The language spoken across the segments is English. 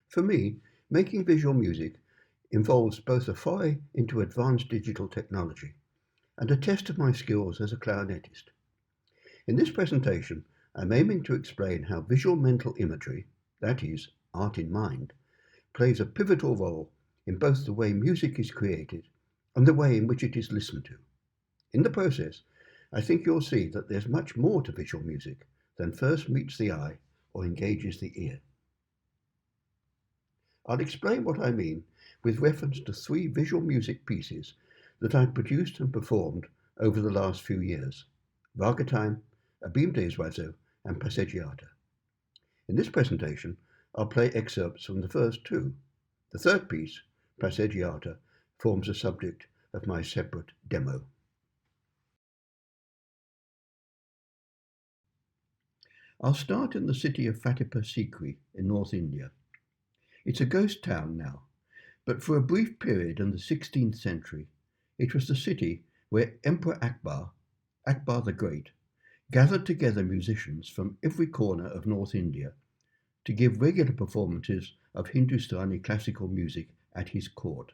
For me, making visual music involves both a foray into advanced digital technology and a test of my skills as a clarinetist. In this presentation, I'm aiming to explain how visual mental imagery, that is, art in mind, plays a pivotal role in both the way music is created and the way in which it is listened to. In the process, I think you'll see that there's much more to visual music than first meets the eye or engages the ear. I'll explain what I mean with reference to three visual music pieces that I've produced and performed over the last few years: Raga Time, Abim des Oiseaux, and Passeggiata. In this presentation, I'll play excerpts from the first two. The third piece, Passeggiata, forms the subject of my separate demo. I'll start in the city of Fatehpur Sikri in North India. It's a ghost town now, but for a brief period in the 16th century, it was the city where Emperor Akbar, Akbar the Great, gathered together musicians from every corner of North India to give regular performances of Hindustani classical music at his court.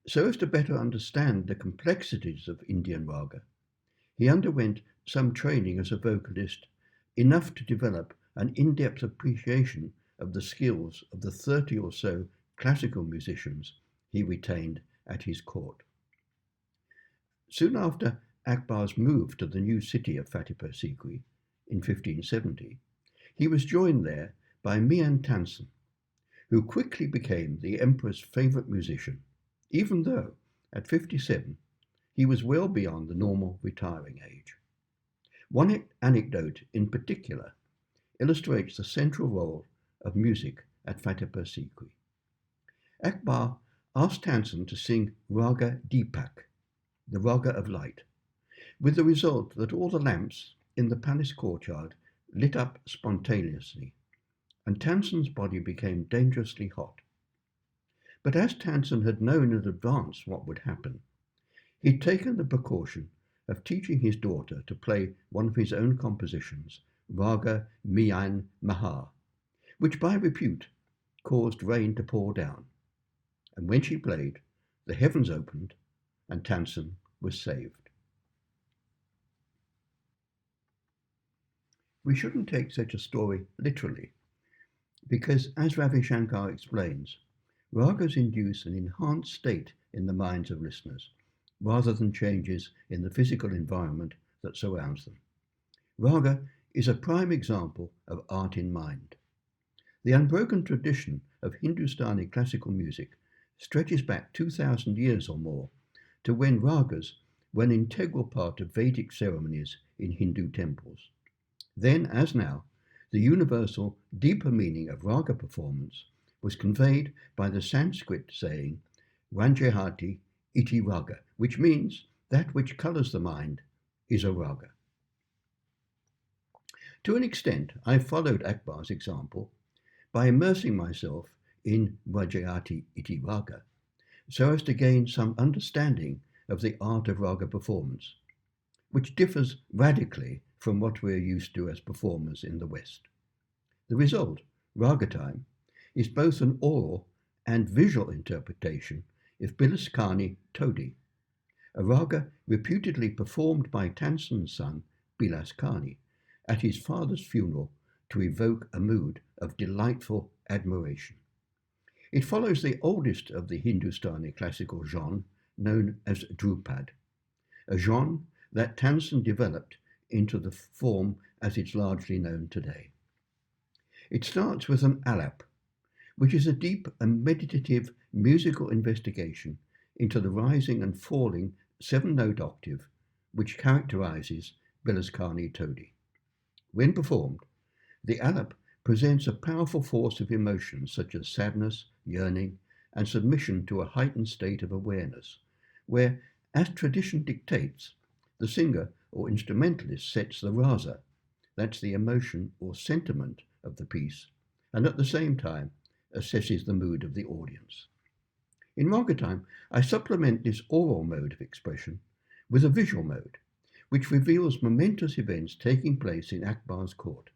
So as to better understand the complexities of Indian raga, he underwent some training as a vocalist, enough to develop an in-depth appreciation of the skills of the 30 or so classical musicians he retained at his court. Soon after Akbar's move to the new city of Fatehpur Sikri in 1570, he was joined there by Mian Tansen, who quickly became the emperor's favourite musician, even though, at 57, he was well beyond the normal retiring age. One anecdote in particular illustrates the central role of music at Fatehpur Sikri. Akbar asked Tansen to sing Raga Deepak, the Raga of Light, with the result that all the lamps in the palace courtyard lit up spontaneously, and Tansen's body became dangerously hot. But as Tansen had known in advance what would happen, he'd taken the precaution of teaching his daughter to play one of his own compositions, Raga Mian Mahar, which by repute caused rain to pour down. And when she played, the heavens opened and Tansen was saved. We shouldn't take such a story literally, because as Ravi Shankar explains, ragas induce an enhanced state in the minds of listeners, rather than changes in the physical environment that surrounds them. Raga is a prime example of art in mind. The unbroken tradition of Hindustani classical music stretches back 2,000 years or more to when ragas were an integral part of Vedic ceremonies in Hindu temples. Then, as now, the universal, deeper meaning of raga performance was conveyed by the Sanskrit saying, Ranjehati iti raga, which means that which colours the mind is a raga. To an extent, I followed Akbar's example by immersing myself in Ranjehati iti raga, so as to gain some understanding of the art of raga performance, which differs radically from what we're used to as performers in the West. The result, Raga Time, is both an oral and visual interpretation of Bilaskani Todi, a raga reputedly performed by Tansen's son Bilaskani at his father's funeral to evoke a mood of delightful admiration. It follows the oldest of the Hindustani classical genre, known as Drupad, a genre that Tansen developed into the form as it's largely known today. It starts with an alap, which is a deep and meditative musical investigation into the rising and falling seven-note octave which characterizes Bilaskani Todi. When performed, the alap presents a powerful force of emotions such as sadness, yearning, and submission to a heightened state of awareness, where, as tradition dictates, the singer or instrumentalist sets the rasa, that's the emotion or sentiment of the piece, and at the same time assesses the mood of the audience. In Raga Time, I supplement this oral mode of expression with a visual mode, which reveals momentous events taking place in Akbar's court.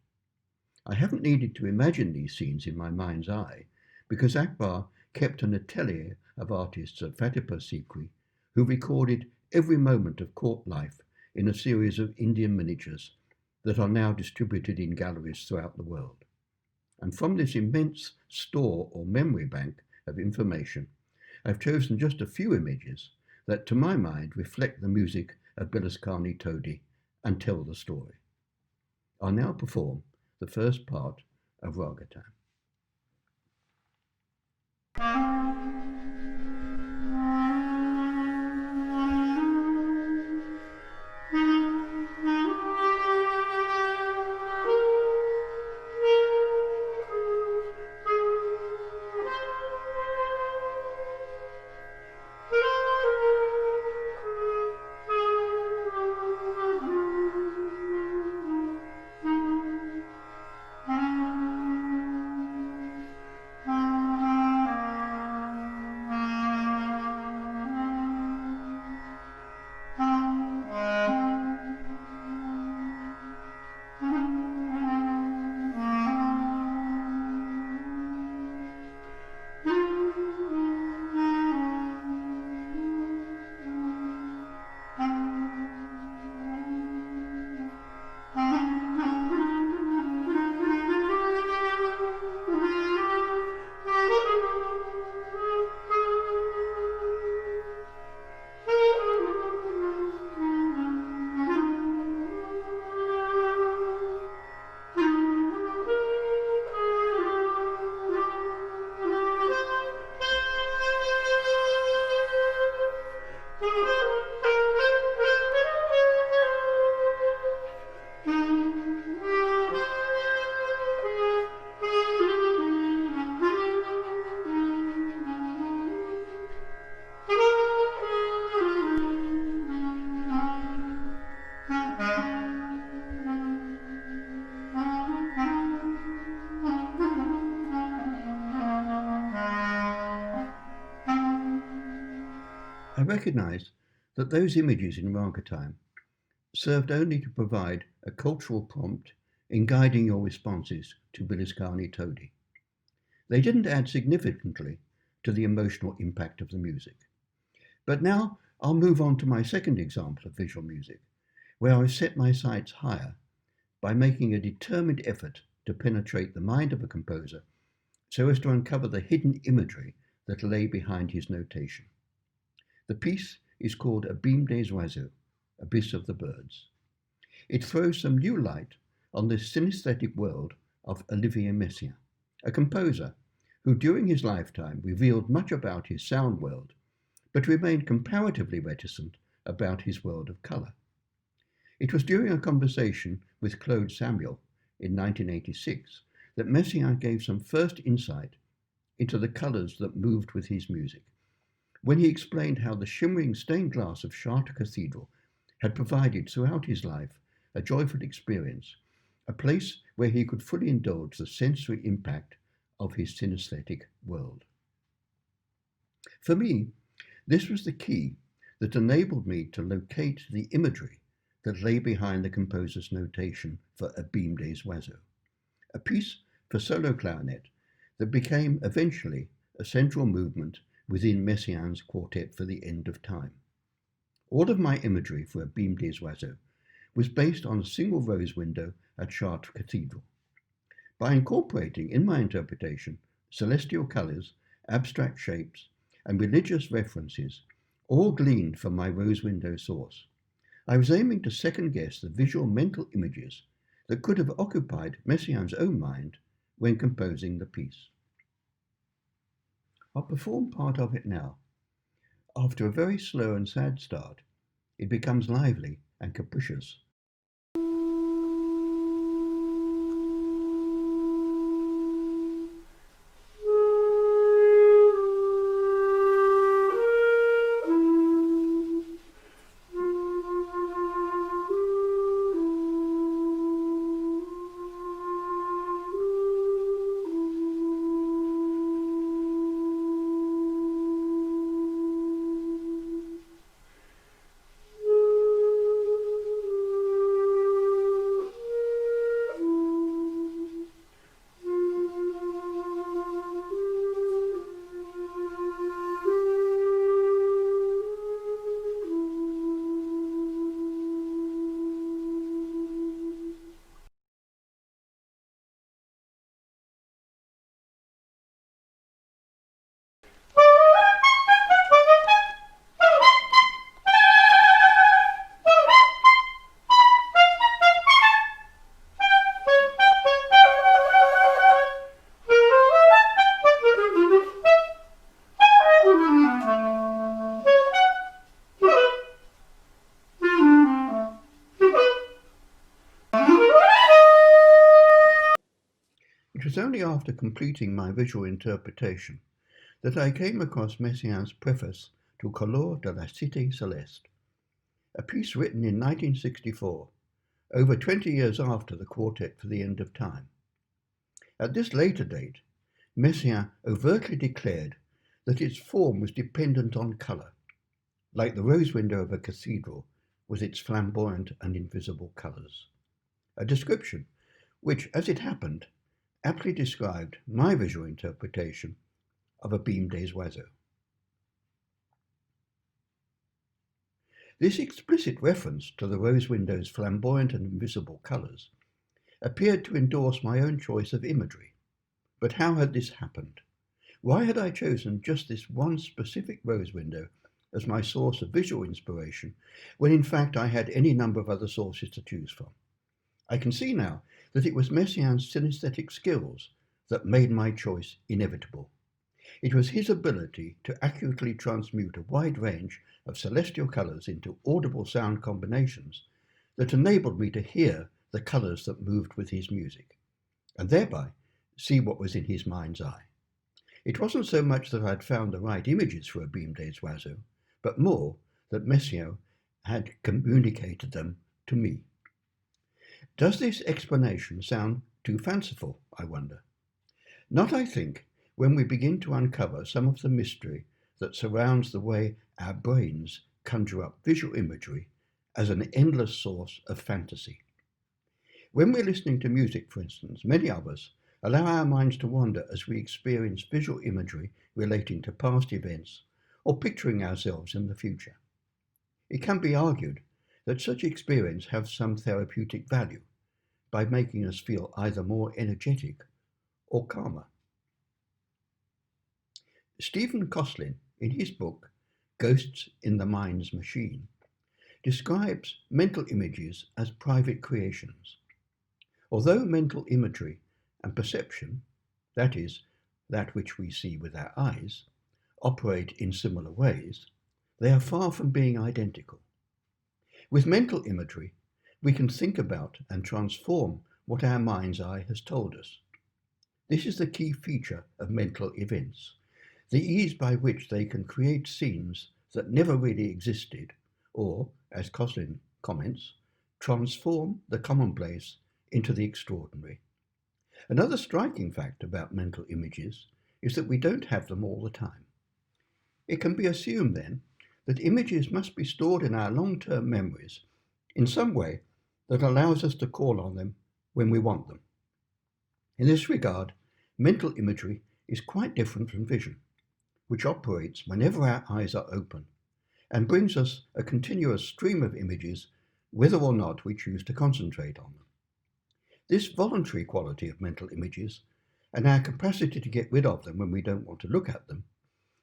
I haven't needed to imagine these scenes in my mind's eye, because Akbar kept an atelier of artists at Fatehpur Sikri who recorded every moment of court life in a series of Indian miniatures that are now distributed in galleries throughout the world. And from this immense store or memory bank of information, I've chosen just a few images that, to my mind, reflect the music of Bilaskhani Todi and tell the story. I'll now perform the first part of Raga Time. I recognise that those images in Raga Time served only to provide a cultural prompt in guiding your responses to Bilaskhani Todi. They didn't add significantly to the emotional impact of the music. But now I'll move on to my second example of visual music, where I've set my sights higher by making a determined effort to penetrate the mind of a composer so as to uncover the hidden imagery that lay behind his notation. The piece is called Abîme des Oiseaux, Abyss of the Birds. It throws some new light on the synesthetic world of Olivier Messiaen, a composer who during his lifetime revealed much about his sound world, but remained comparatively reticent about his world of colour. It was during a conversation with Claude Samuel in 1986 that Messiaen gave some first insight into the colours that moved with his music, when he explained how the shimmering stained glass of Chartres Cathedral had provided throughout his life a joyful experience, a place where he could fully indulge the sensory impact of his synesthetic world. For me, this was the key that enabled me to locate the imagery that lay behind the composer's notation for Abîme des Oiseaux, a piece for solo clarinet that became eventually a central movement within Messiaen's Quartet for the End of Time. All of my imagery for Abîme des Oiseaux was based on a single rose window at Chartres Cathedral. By incorporating in my interpretation celestial colours, abstract shapes, and religious references, all gleaned from my rose window source, I was aiming to second-guess the visual mental images that could have occupied Messiaen's own mind when composing the piece. I'll perform part of it now. After a very slow and sad start, it becomes lively and capricious. was only after completing my visual interpretation that I came across Messiaen's preface to Couleurs de la Cité Céleste, a piece written in 1964, over 20 years after the Quartet for the End of Time. At this later date, Messiaen overtly declared that its form was dependent on colour, like the rose window of a cathedral with its flamboyant and invisible colours, a description which, as it happened, aptly described my visual interpretation of a beam des oiseaux. This explicit reference to the rose window's flamboyant and invisible colours appeared to endorse my own choice of imagery. But how had this happened? Why had I chosen just this one specific rose window as my source of visual inspiration, when in fact I had any number of other sources to choose from? I can see now that it was Messiaen's synesthetic skills that made my choice inevitable. It was his ability to accurately transmute a wide range of celestial colours into audible sound combinations that enabled me to hear the colours that moved with his music, and thereby see what was in his mind's eye. It wasn't so much that I'd found the right images for a beam des oiseaux, but more that Messiaen had communicated them to me. Does this explanation sound too fanciful, I wonder? Not, I think, when we begin to uncover some of the mystery that surrounds the way our brains conjure up visual imagery as an endless source of fantasy. When we're listening to music, for instance, many of us allow our minds to wander as we experience visual imagery relating to past events or picturing ourselves in the future. It can be argued that such experience has some therapeutic value by making us feel either more energetic or calmer. Stephen Koslin, in his book Ghosts in the Mind's Machine, describes mental images as private creations. Although mental imagery and perception, that is, that which we see with our eyes, operate in similar ways, they are far from being identical. With mental imagery, we can think about and transform what our mind's eye has told us. This is the key feature of mental events, the ease by which they can create scenes that never really existed, or, as Koslin comments, transform the commonplace into the extraordinary. Another striking fact about mental images is that we don't have them all the time. It can be assumed, then, that images must be stored in our long-term memories in some way that allows us to call on them when we want them. In this regard, mental imagery is quite different from vision, which operates whenever our eyes are open and brings us a continuous stream of images whether or not we choose to concentrate on them. This voluntary quality of mental images and our capacity to get rid of them when we don't want to look at them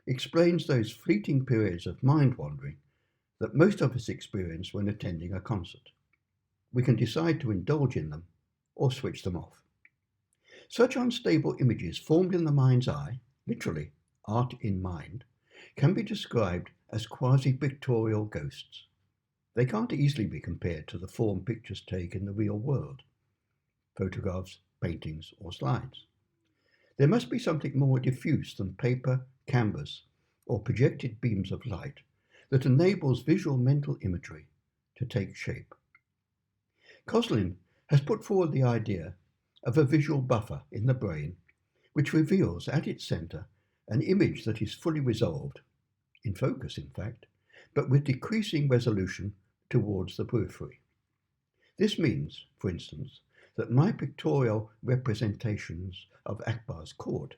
explains those fleeting periods of mind wandering that most of us experience when attending a concert. We can decide to indulge in them or switch them off. Such unstable images formed in the mind's eye, literally art in mind, can be described as quasi-pictorial ghosts. They can't easily be compared to the form pictures take in the real world, photographs, paintings, or slides. There must be something more diffuse than paper, canvas, or projected beams of light that enables visual mental imagery to take shape. Koslin has put forward the idea of a visual buffer in the brain which reveals at its centre an image that is fully resolved, in focus in fact, but with decreasing resolution towards the periphery. This means, for instance, that my pictorial representations of Akbar's court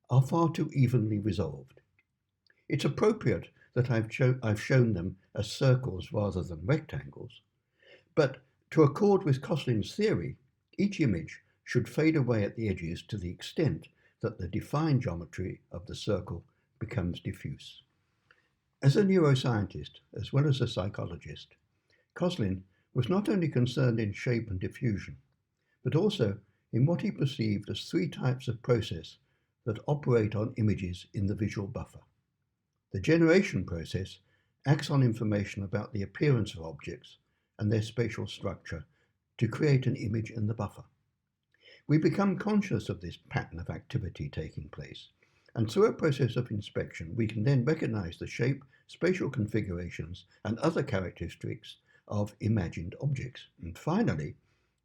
are far too evenly resolved. It's appropriate that I've shown them as circles rather than rectangles, but to accord with Koslin's theory, each image should fade away at the edges to the extent that the defined geometry of the circle becomes diffuse. As a neuroscientist, as well as a psychologist, Koslin was not only concerned in shape and diffusion, but also in what he perceived as three types of process that operate on images in the visual buffer. The generation process acts on information about the appearance of objects and their spatial structure to create an image in the buffer. We become conscious of this pattern of activity taking place, and through a process of inspection, we can then recognize the shape, spatial configurations, and other characteristics of imagined objects. And finally,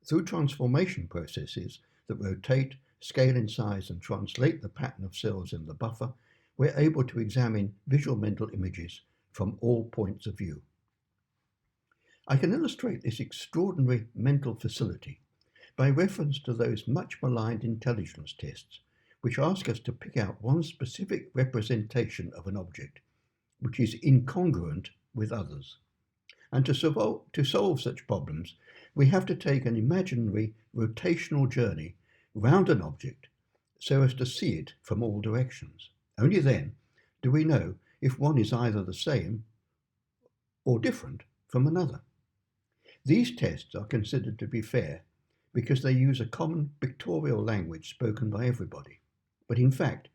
through transformation processes that rotate, scale in size, and translate the pattern of cells in the buffer, we're able to examine visual mental images from all points of view. I can illustrate this extraordinary mental facility by reference to those much maligned intelligence tests, which ask us to pick out one specific representation of an object which is incongruent with others. And to solve such problems, we have to take an imaginary rotational journey round an object so as to see it from all directions. Only then do we know if one is either the same or different from another. These tests are considered to be fair because they use a common pictorial language spoken by everybody. But in fact,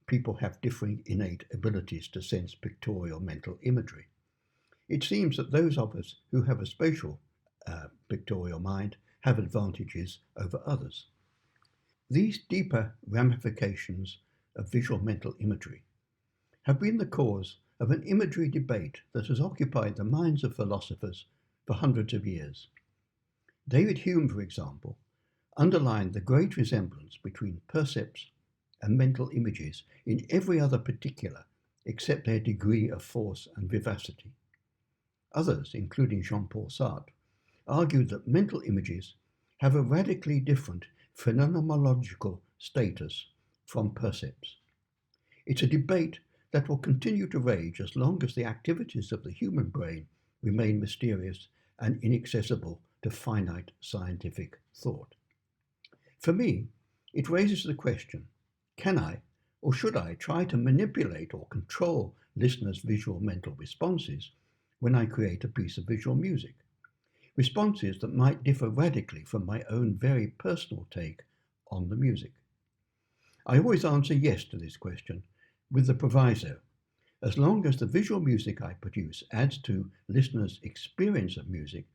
people have differing innate abilities to sense pictorial mental imagery. It seems that those of us who have a spatial pictorial mind have advantages over others. These deeper ramifications of visual mental imagery have been the cause of an imagery debate that has occupied the minds of philosophers for hundreds of years. David Hume, for example, underlined the great resemblance between percepts and mental images in every other particular except their degree of force and vivacity. Others, including Jean-Paul Sartre, argued that mental images have a radically different phenomenological status from percepts. It's a debate that will continue to rage as long as the activities of the human brain remain mysterious and inaccessible to finite scientific thought. For me, it raises the question, can I or should I try to manipulate or control listeners' visual mental responses when I create a piece of visual music? Responses that might differ radically from my own very personal take on the music. I always answer yes to this question, with the proviso, as long as the visual music I produce adds to listeners' experience of music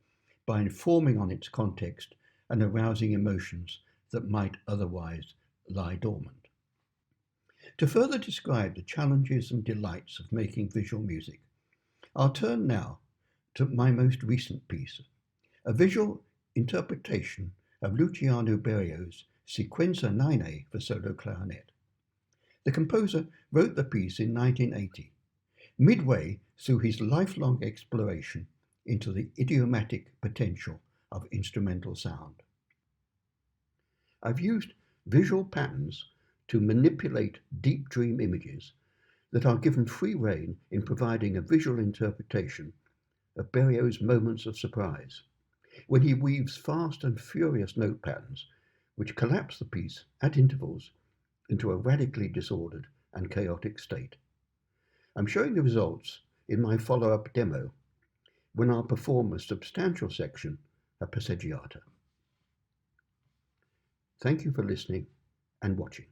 by informing on its context and arousing emotions that might otherwise lie dormant. To further describe the challenges and delights of making visual music, I'll turn now to my most recent piece, a visual interpretation of Luciano Berio's Sequenza 9A for solo clarinet. The composer wrote the piece in 1980, midway through his lifelong exploration into the idiomatic potential of instrumental sound. I've used visual patterns to manipulate deep dream images that are given free rein in providing a visual interpretation of Berio's moments of surprise, when he weaves fast and furious note patterns which collapse the piece at intervals into a radically disordered and chaotic state. I'm showing the results in my follow-up demo when I'll perform a substantial section of Passeggiata. Thank you for listening and watching.